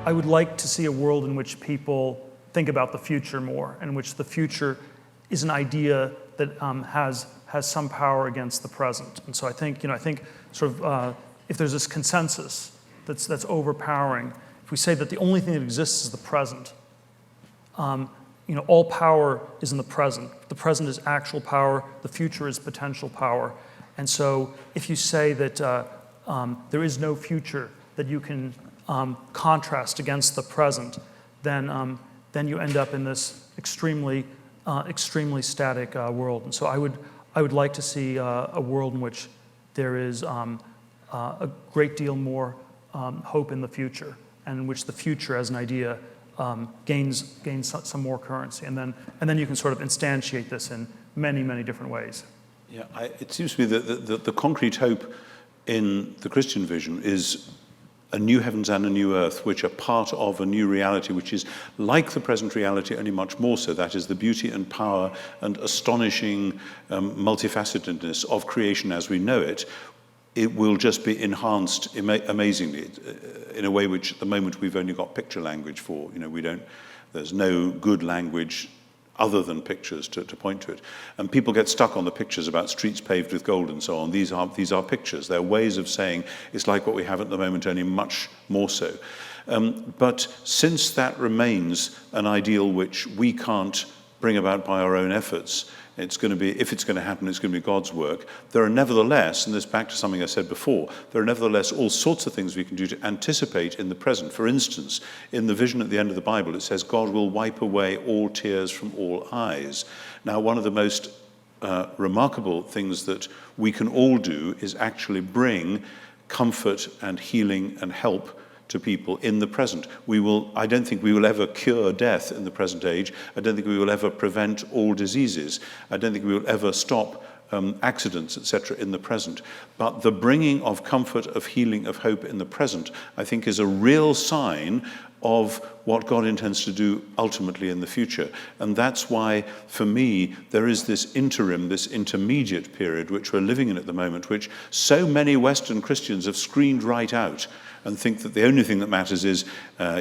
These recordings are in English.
I would like to see a world in which people think about the future more, in which the future is an idea that has some power against the present. And so I think sort of if there's this consensus that's overpowering, if we say that the only thing that exists is the present, all power is in the present. The present is actual power. The future is potential power. And so if you say that there is no future that you can contrast against the present, then you end up in this extremely static world. And so I would like to see a world in which there is a great deal more hope in the future, and in which the future as an idea gains some more currency, and then you can sort of instantiate this in many different ways. Yeah, it seems to me that the concrete hope in the Christian vision is a new heavens and a new earth, which are part of a new reality, which is like the present reality, only much more so. That is the beauty and power and astonishing multifacetedness of creation as we know it. It will just be enhanced amazingly in a way which at the moment we've only got picture language for. There's no good language other than pictures to point to it. And people get stuck on the pictures about streets paved with gold and so on. These are pictures. They're ways of saying it's like what we have at the moment, only much more so. But since that remains an ideal which we can't bring about by our own efforts, if it's going to happen, it's going to be God's work. There are nevertheless, and this back to something I said before, there are nevertheless all sorts of things we can do to anticipate in the present. For instance, in the vision at the end of the Bible, it says God will wipe away all tears from all eyes. Now, one of the most remarkable things that we can all do is actually bring comfort and healing and help to people in the present. I don't think we will ever cure death in the present age. I don't think we will ever prevent all diseases. I don't think we will ever stop accidents, etc., in the present. But the bringing of comfort, of healing, of hope in the present, I think is a real sign of what God intends to do ultimately in the future. And that's why, for me, there is this interim, this intermediate period which we're living in at the moment, which so many Western Christians have screened right out and think that the only thing that matters is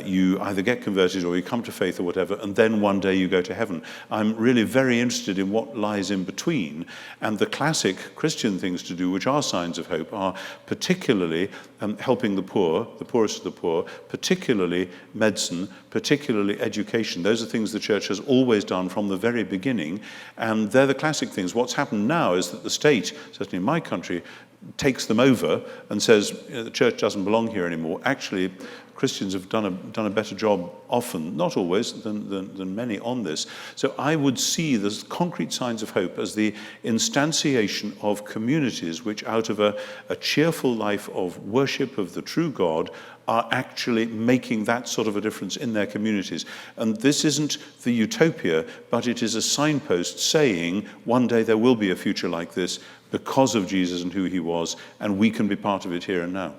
you either get converted or you come to faith or whatever, and then one day you go to heaven. I'm really very interested in what lies in between. And the classic Christian things to do, which are signs of hope, are particularly helping the poor, the poorest of the poor, particularly medicine, particularly education. Those are things the church has always done from the very beginning, and they're the classic things. What's happened now is that the state, certainly in my country, takes them over and says the church doesn't belong here anymore. Actually, Christians have done a better job often, not always, than many on this. So I would see the concrete signs of hope as the instantiation of communities which, out of a cheerful life of worship of the true God, are actually making that sort of a difference in their communities. And this isn't the utopia, but it is a signpost saying one day there will be a future like this because of Jesus and who he was, and we can be part of it here and now.